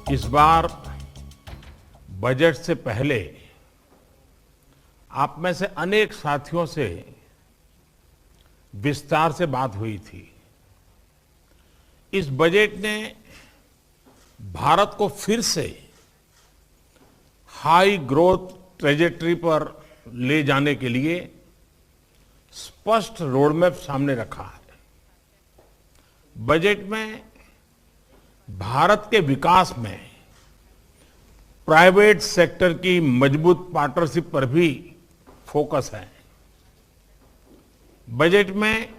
इस बार बजट से पहले आप में से अनेक साथियों से विस्तार से बात हुई थी। इस बजट ने भारत को फिर से हाई ग्रोथ ट्रेजेक्टरी पर ले जाने के लिए स्पष्ट रोडमैप सामने रखा है। बजट में भारत के विकास में प्राइवेट सेक्टर की मजबूत पार्टनरशिप पर भी फोकस है। बजट में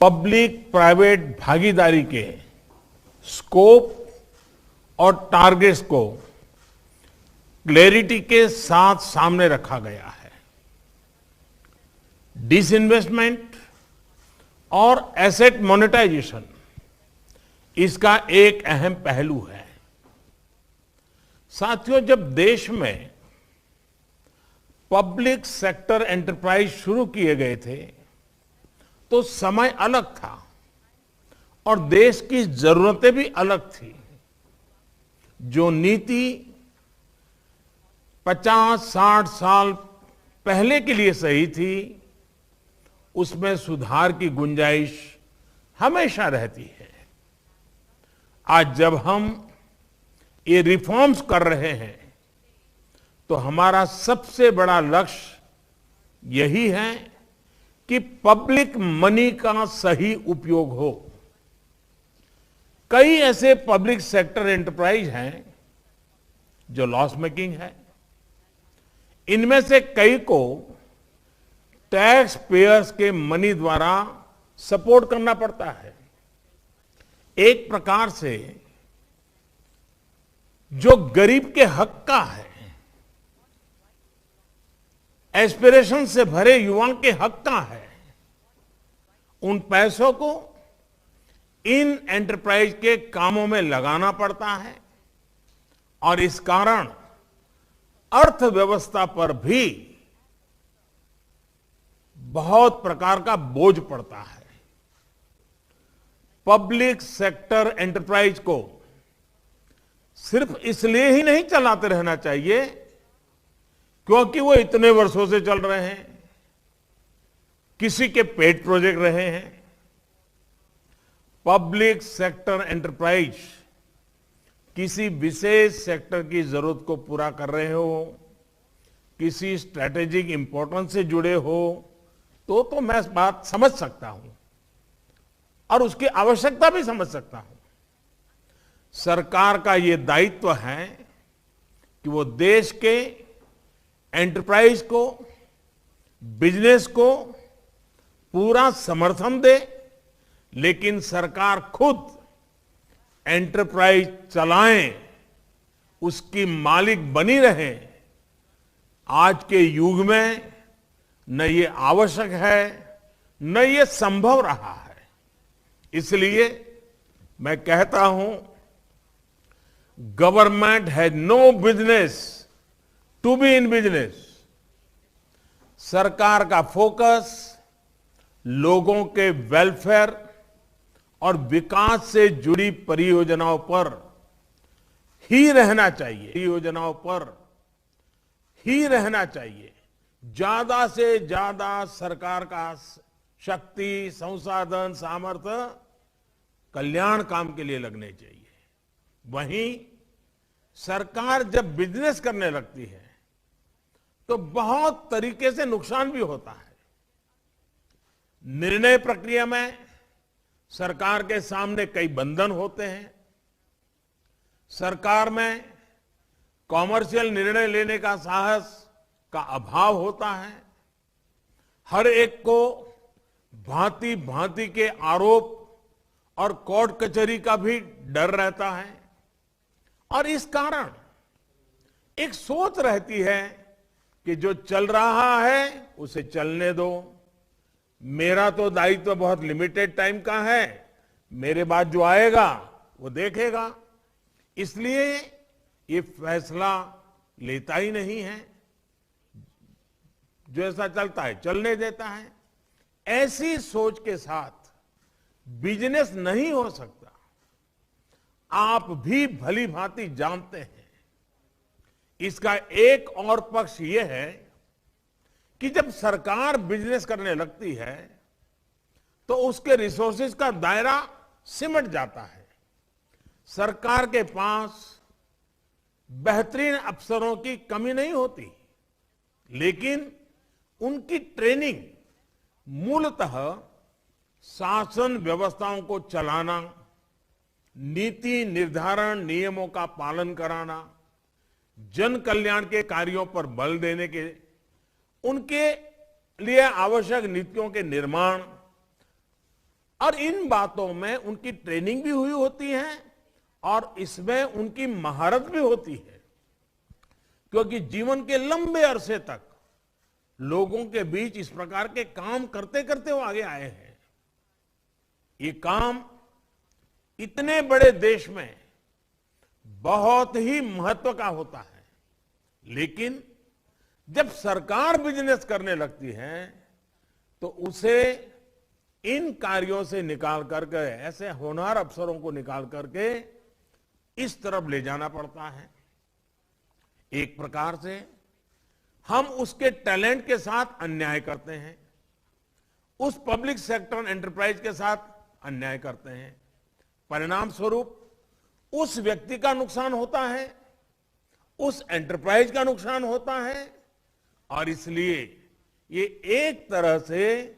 पब्लिक प्राइवेट भागीदारी के स्कोप और टारगेट्स को क्लैरिटी के साथ सामने रखा गया है। डिसइन्वेस्टमेंट और एसेट मोनेटाइजेशन इसका एक अहम पहलू है। साथियों, जब देश में पब्लिक सेक्टर एंटरप्राइज शुरू किए गए थे तो समय अलग था और देश की जरूरतें भी अलग थी। जो नीति 50-60 साल पहले के लिए सही थी, उसमें सुधार की गुंजाइश हमेशा रहती है। आज जब हम ये रिफॉर्म्स कर रहे हैं तो हमारा सबसे बड़ा लक्ष्य यही है कि पब्लिक मनी का सही उपयोग हो। कई ऐसे पब्लिक सेक्टर एंटरप्राइज हैं जो लॉस मेकिंग है। इनमें से कई को टैक्स पेयर्स के मनी द्वारा सपोर्ट करना पड़ता है। एक प्रकार से जो गरीब के हक का है, एस्पिरेशन से भरे युवाओं के हक का है, उन पैसों को इन एंटरप्राइज के कामों में लगाना पड़ता है और इस कारण अर्थव्यवस्था पर भी बहुत प्रकार का बोझ पड़ता है। पब्लिक सेक्टर एंटरप्राइज को सिर्फ इसलिए ही नहीं चलाते रहना चाहिए क्योंकि वो इतने वर्षों से चल रहे हैं, किसी के पेट प्रोजेक्ट रहे हैं। पब्लिक सेक्टर एंटरप्राइज किसी विशेष सेक्टर की जरूरत को पूरा कर रहे हो, किसी स्ट्रैटेजिक इंपॉर्टेंस से जुड़े हो तो मैं बात समझ सकता हूं और उसकी आवश्यकता भी समझ सकता हूं। सरकार का ये दायित्व है कि वो देश के एंटरप्राइज को, बिजनेस को पूरा समर्थन दे, लेकिन सरकार खुद एंटरप्राइज चलाएं, उसकी मालिक बनी रहे। आज के युग में न ये आवश्यक है न ये संभव रहा है। इसलिए मैं कहता हूं, government has no business to be in business. सरकार का फोकस लोगों के वेलफेयर और विकास से जुड़ी परियोजनाओं पर ही रहना चाहिए। परियोजनाओं पर ही रहना चाहिए। ज्यादा से ज्यादा सरकार का शक्ति, संसाधन, सामर्थ्य कल्याण काम के लिए लगने चाहिए। वहीं सरकार जब बिजनेस करने लगती है तो बहुत तरीके से नुकसान भी होता है। निर्णय प्रक्रिया में सरकार के सामने कई बंधन होते हैं। सरकार में कॉमर्शियल निर्णय लेने का साहस का अभाव होता है। हर एक को भांति भांति के आरोप और कोर्ट कचहरी का भी डर रहता है और इस कारण एक सोच रहती है कि जो चल रहा है उसे चलने दो, मेरा तो दायित्व बहुत लिमिटेड टाइम का है, मेरे बाद जो आएगा वो देखेगा। इसलिए ये फैसला लेता ही नहीं है, जो ऐसा चलता है चलने देता है। ऐसी सोच के साथ बिजनेस नहीं हो सकता। आप भी भली भांति जानते हैं। इसका एक और पक्ष यह है कि जब सरकार बिजनेस करने लगती है तो उसके रिसोर्सेज का दायरा सिमट जाता है। सरकार के पास बेहतरीन अफसरों की कमी नहीं होती, लेकिन उनकी ट्रेनिंग मूलतः शासन व्यवस्थाओं को चलाना, नीति निर्धारण नियमों का पालन कराना, जन कल्याण के कार्यों पर बल देने के, उनके लिए आवश्यक नीतियों के निर्माण, और इन बातों में उनकी ट्रेनिंग भी हुई होती है और इसमें उनकी महारत भी होती है, क्योंकि जीवन के लंबे अरसे तक लोगों के बीच इस प्रकार के काम करते करते वो आगे आए हैं। ये काम इतने बड़े देश में बहुत ही महत्व का होता है, लेकिन जब सरकार बिजनेस करने लगती है तो उसे इन कार्यों से निकाल करके, ऐसे होनहार अफसरों को निकाल करके इस तरफ ले जाना पड़ता है। एक प्रकार से हम उसके टैलेंट के साथ अन्याय करते हैं, उस पब्लिक सेक्टर एंटरप्राइज के साथ अन्याय करते हैं। परिणाम स्वरूप उस व्यक्ति का नुकसान होता है, उस एंटरप्राइज का नुकसान होता है, और इसलिए ये एक तरह से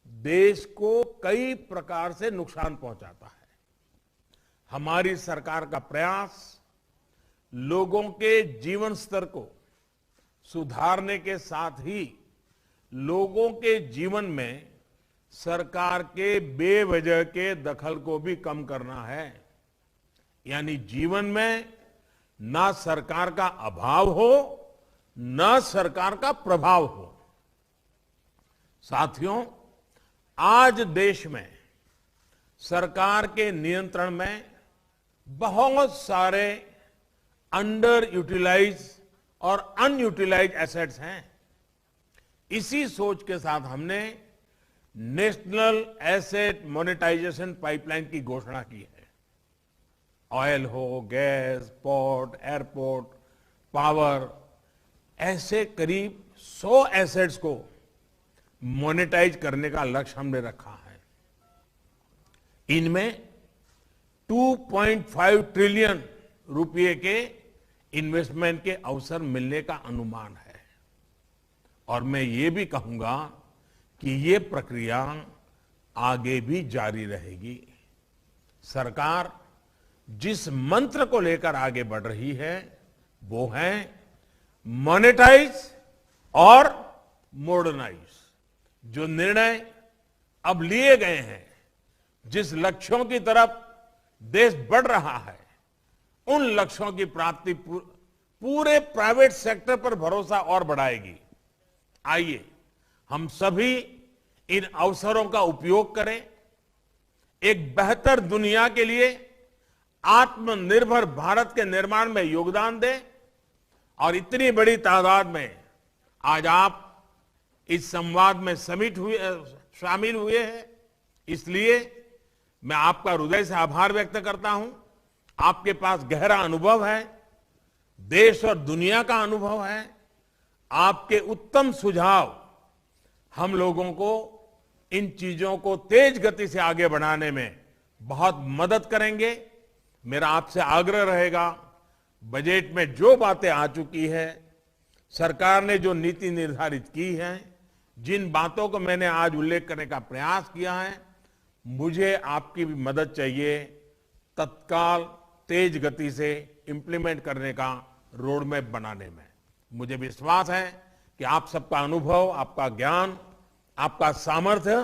देश को कई प्रकार से नुकसान पहुंचाता है। हमारी सरकार का प्रयास लोगों के जीवन स्तर को सुधारने के साथ ही लोगों के जीवन में सरकार के बेवजह के दखल को भी कम करना है। यानी जीवन में ना सरकार का अभाव हो, ना सरकार का प्रभाव हो। साथियों, आज देश में सरकार के नियंत्रण में बहुत सारे अंडर यूटिलाइज और अनयूटिलाइज एसेट्स हैं। इसी सोच के साथ हमने नेशनल एसेट मोनेटाइजेशन पाइपलाइन की घोषणा की है। ऑयल हो, गैस, पोर्ट, एयरपोर्ट, पावर, ऐसे करीब 100 एसेट्स को मोनेटाइज करने का लक्ष्य हमने रखा है। इनमें 2.5 ट्रिलियन रुपए के इन्वेस्टमेंट के अवसर मिलने का अनुमान है, और मैं ये भी कहूंगा कि ये प्रक्रिया आगे भी जारी रहेगी। सरकार जिस मंत्र को लेकर आगे बढ़ रही है वो है मॉनेटाइज और मॉडर्नाइज। जो निर्णय अब लिए गए हैं, जिस लक्ष्यों की तरफ देश बढ़ रहा है, उन लक्ष्यों की प्राप्ति पूरे प्राइवेट सेक्टर पर भरोसा और बढ़ाएगी। आइए हम सभी इन अवसरों का उपयोग करें, एक बेहतर दुनिया के लिए आत्मनिर्भर भारत के निर्माण में योगदान दें। और इतनी बड़ी तादाद में आज आप इस संवाद में शामिल हुए हैं, इसलिए मैं आपका हृदय से आभार व्यक्त करता हूं। आपके पास गहरा अनुभव है, देश और दुनिया का अनुभव है। आपके उत्तम सुझाव हम लोगों को इन चीजों को तेज गति से आगे बढ़ाने में बहुत मदद करेंगे। मेरा आपसे आग्रह रहेगा, बजट में जो बातें आ चुकी है, सरकार ने जो नीति निर्धारित की है, जिन बातों को मैंने आज उल्लेख करने का प्रयास किया है, मुझे आपकी भी मदद चाहिए तत्काल तेज गति से इंप्लीमेंट करने का रोड मैप बनाने में। मुझे विश्वास है कि आप सबका अनुभव, आपका ज्ञान, आपका सामर्थ्य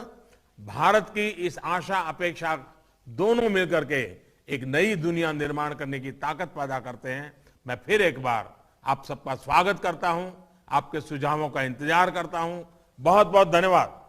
भारत की इस आशा अपेक्षा दोनों मिलकर के एक नई दुनिया निर्माण करने की ताकत पैदा करते हैं। मैं फिर एक बार आप सबका स्वागत करता हूं, आपके सुझावों का इंतजार करता हूं। बहुत बहुत धन्यवाद।